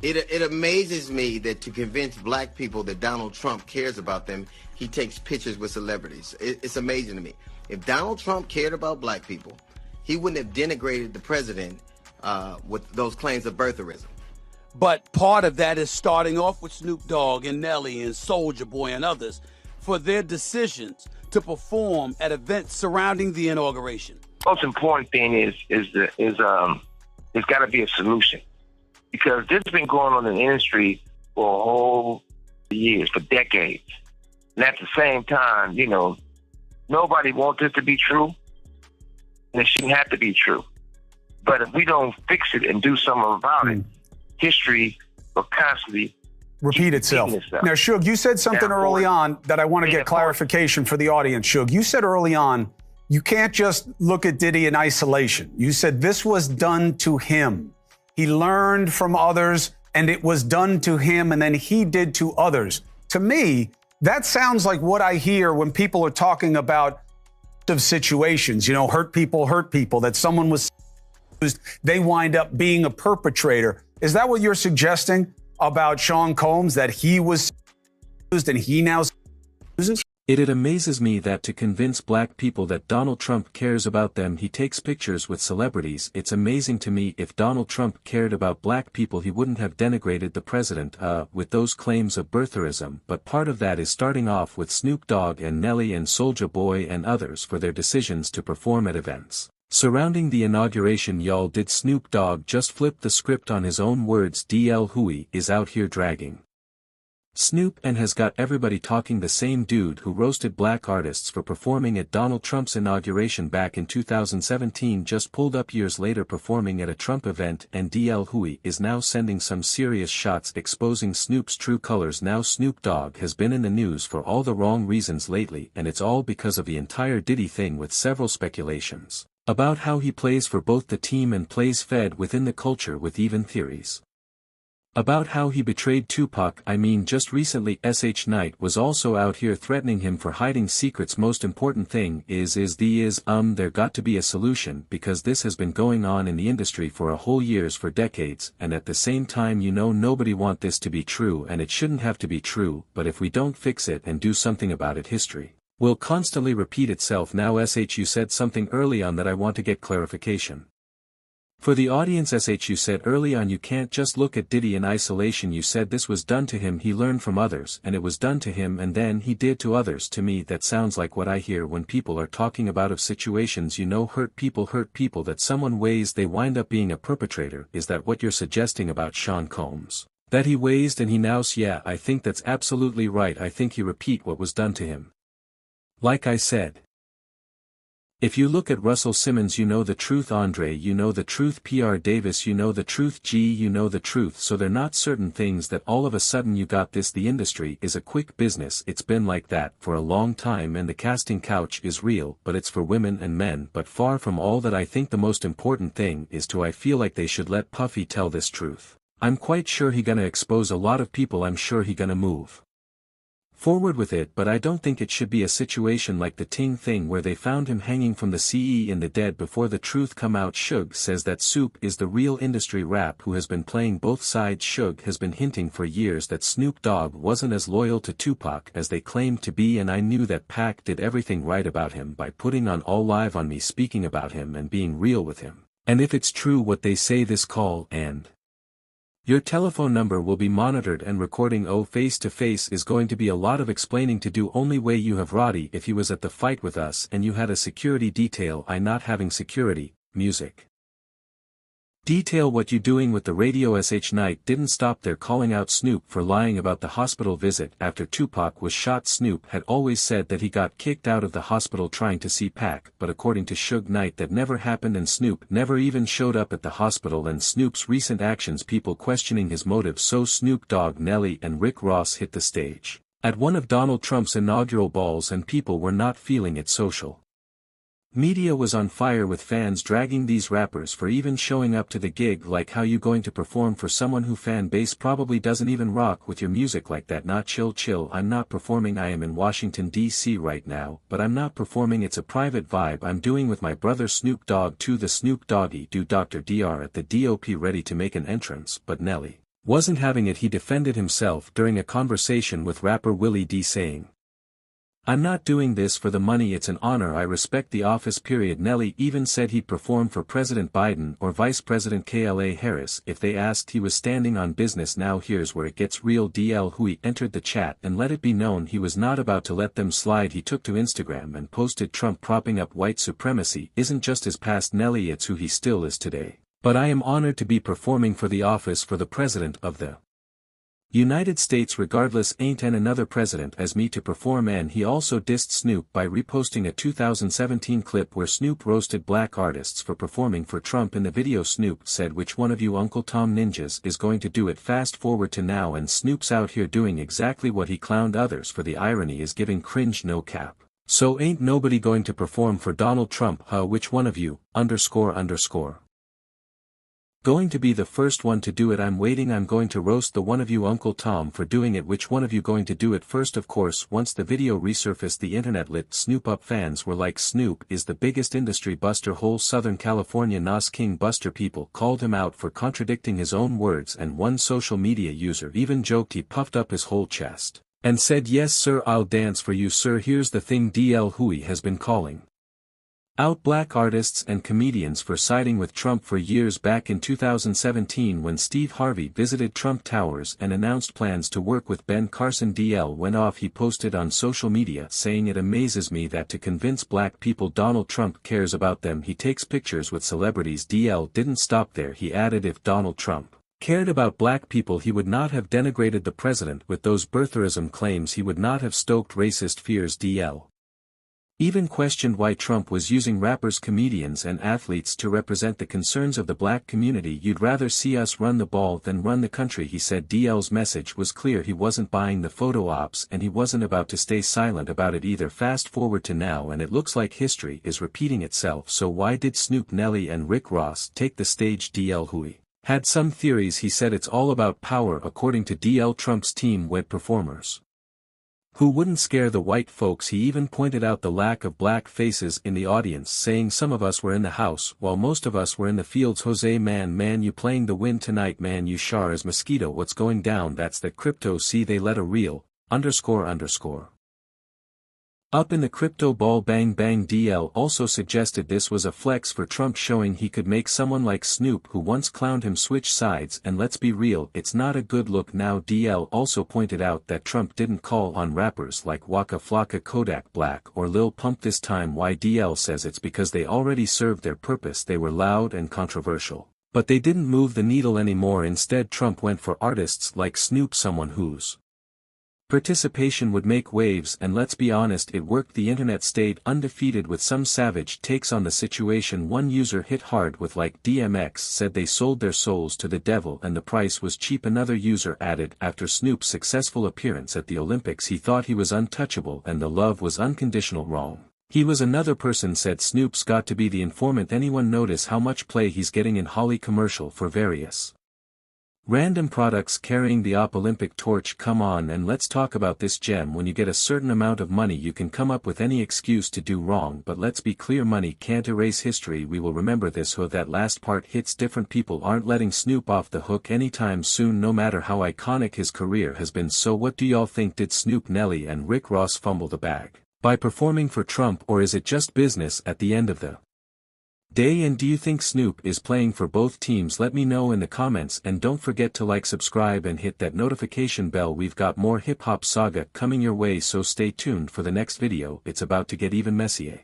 It amazes me that to convince black people that Donald Trump cares about them, he takes pictures with celebrities. It's amazing to me. If Donald Trump cared about black people, he wouldn't have denigrated the president with those claims of birtherism. But part of that is starting off with Snoop Dogg and Nelly and Soulja Boy and others for their decisions to perform at events surrounding the inauguration. Most important thing is there's got to be a solution, because this has been going on in the industry for a whole years, for decades. And at the same time, you know, nobody wants this to be true, and it shouldn't have to be true. But if we don't fix it and do something about it, history will constantly repeat itself. Now, Suge, you said something early on that I want to get clarification for the audience. Suge, you said early on, you can't just look at Diddy in isolation. You said this was done to him. He learned from others, and it was done to him, and then he did to others. To me, that sounds like what I hear when people are talking about situations, you know, hurt people, that someone was used, they wind up being a perpetrator. Is that what you're suggesting about Sean Combs, that he was used and he now uses? It amazes me that to convince black people that Donald Trump cares about them, he takes pictures with celebrities. It's amazing to me. If Donald Trump cared about black people, he wouldn't have denigrated the president with those claims of birtherism. But part of that is starting off with Snoop Dogg and Nelly and Soulja Boy and others for their decisions to perform at events surrounding the inauguration. Y'all, did Snoop Dogg just flip the script on his own words? DL Hughley is out here dragging Snoop and has got everybody talking. The same dude who roasted black artists for performing at Donald Trump's inauguration back in 2017 just pulled up years later performing at a Trump event, and DL Hughley is now sending some serious shots exposing Snoop's true colors. Now Snoop Dogg has been in the news for all the wrong reasons lately, and it's all because of the entire Diddy thing, with several speculations about how he plays for both the team and plays Fed within the culture, with even theories about how he betrayed Tupac. I mean, just recently SH Knight was also out here threatening him for hiding secrets. Most important thing is there got to be a solution, because this has been going on in the industry for a whole years, for decades, and at the same time, you know, nobody want this to be true, and it shouldn't have to be true. But if we don't fix it and do something about it, history will constantly repeat itself. Now SH, you said something early on that I want to get clarification. For the audience, SH, you said early on you can't just look at Diddy in isolation. You said this was done to him, he learned from others, and it was done to him and then he did to others. To me that sounds like what I hear when people are talking about of situations, you know, hurt people that someone weighs, they wind up being a perpetrator. Is that what you're suggesting about Sean Combs? That he weighs and he nows? Yeah, I think that's absolutely right. I think he repeat what was done to him. Like I said, if you look at Russell Simmons, you know the truth. Andre, you know the truth. PR Davis, you know the truth. G, you know the truth. So they're not certain things that all of a sudden you got this. The industry is a quick business. It's been like that for a long time, and the casting couch is real, but it's for women and men. But far from all that, I think the most important thing is I feel like they should let Puffy tell this truth. I'm quite sure he gonna expose a lot of people. I'm sure he gonna move forward with it, but I don't think it should be a situation like the Ting thing where they found him hanging from the CE in the dead before the truth come out. Suge says that Soup is the real industry rap who has been playing both sides. Suge has been hinting for years that Snoop Dogg wasn't as loyal to Tupac as they claimed to be, and I knew that Pac did everything right about him by putting on All Live on Me, speaking about him and being real with him. And if it's true what they say, this call and your telephone number will be monitored and recording. Oh, face to face is going to be a lot of explaining to do. Only way you have Roddy if he was at the fight with us and you had a security detail. I not having security, music detail. What you doing with the radio? SH Knight didn't stop there, calling out Snoop for lying about the hospital visit after Tupac was shot. Snoop had always said that he got kicked out of the hospital trying to see Pac, but according to Suge Knight that never happened and Snoop never even showed up at the hospital. And Snoop's recent actions, people questioning his motives. So Snoop Dogg, Nelly and Rick Ross hit the stage at one of Donald Trump's inaugural balls and people were not feeling it. Social media was on fire with fans dragging these rappers for even showing up to the gig. Like, how you going to perform for someone who fan base probably doesn't even rock with your music like that? Not chill. I'm not performing. I am in Washington D.C. right now, but I'm not performing. It's a private vibe I'm doing with my brother Snoop Dogg to the Snoop Doggy do. Dr. Dr. at the DOP ready to make an entrance, but Nelly wasn't having it. He defended himself during a conversation with rapper Willie D saying, "I'm not doing this for the money, it's an honor, I respect the office period." Nelly even said he'd perform for President Biden or Vice President Kamala Harris if they asked. He was standing on business. Now here's where it gets real. Hughley entered the chat and let it be known he was not about to let them slide. He took to Instagram and posted, "Trump propping up white supremacy isn't just his past, Nelly, it's who he still is today. But I am honored to be performing for the office for the President of the United States regardless, ain't another president as me to perform." And he also dissed Snoop by reposting a 2017 clip where Snoop roasted black artists for performing for Trump. In the video, Snoop said, "Which one of you Uncle Tom ninjas is going to do it?" Fast forward to now and Snoop's out here doing exactly what he clowned others for. The irony is giving cringe, no cap. So ain't nobody going to perform for Donald Trump, huh? Which one of you, __. Going to be the first one to do it? I'm waiting. I'm going to roast the one of you Uncle Tom for doing it. Which one of you going to do it first?" Of course, once the video resurfaced, the internet lit Snoop up. Fans were like, "Snoop is the biggest industry buster, whole Southern California Nas King Buster." People called him out for contradicting his own words, and one social media user even joked he puffed up his whole chest and said, "Yes sir, I'll dance for you sir." Here's the thing, Hughley has been calling out black artists and comedians for siding with Trump for years. Back in 2017 when Steve Harvey visited Trump Towers and announced plans to work with Ben Carson, DL went off. He posted on social media saying, "It amazes me that to convince black people Donald Trump cares about them, he takes pictures with celebrities." DL didn't stop there. He added, "If Donald Trump cared about black people, he would not have denigrated the president with those birtherism claims. He would not have stoked racist fears." DL even questioned why Trump was using rappers, comedians and athletes to represent the concerns of the black community. "You'd rather see us run the ball than run the country," he said. DL's message was clear. He wasn't buying the photo ops and he wasn't about to stay silent about it either. Fast forward to now and it looks like history is repeating itself. So why did Snoop, Nelly and Rick Ross take the stage? Hughley had some theories. He said it's all about power. According to DL, Trump's team wed performers who wouldn't scare the white folks. He even pointed out the lack of black faces in the audience, saying, "Some of us were in the house while most of us were in the fields." Jose, man you playing the wind tonight, man you sure as mosquito. What's going down? That's the crypto. See, they let a real __. Up in the crypto ball. Bang bang. DL also suggested this was a flex for Trump, showing he could make someone like Snoop, who once clowned him, switch sides. And let's be real, it's not a good look now. DL also pointed out that Trump didn't call on rappers like Waka Flocka, Kodak Black or Lil Pump this time. Why? DL says it's because they already served their purpose. They were loud and controversial, but they didn't move the needle anymore. Instead, Trump went for artists like Snoop, someone whose participation would make waves, and let's be honest, it worked. The internet stayed undefeated with some savage takes on the situation. One user hit hard with, like DMX said, "They sold their souls to the devil and the price was cheap." Another user added, "After Snoop's successful appearance at the Olympics, he thought he was untouchable and the love was unconditional." Wrong. He was. Another person said, "Snoop's got to be the informant. Anyone notice how much play he's getting in Hughley commercial for various random products carrying the Olympic torch?" Come on, and let's talk about this gem. When you get a certain amount of money, you can come up with any excuse to do wrong, but let's be clear, money can't erase history. We will remember this. That last part hits different. People aren't letting Snoop off the hook anytime soon, no matter how iconic his career has been. So what do y'all think? Did Snoop, Nelly and Rick Ross fumble the bag by performing for Trump, or is it just business at the end of the day? And do you think Snoop is playing for both teams? Let me know in the comments, and don't forget to like, subscribe and hit that notification bell. We've got more hip hop saga coming your way, so stay tuned for the next video. It's about to get even messier.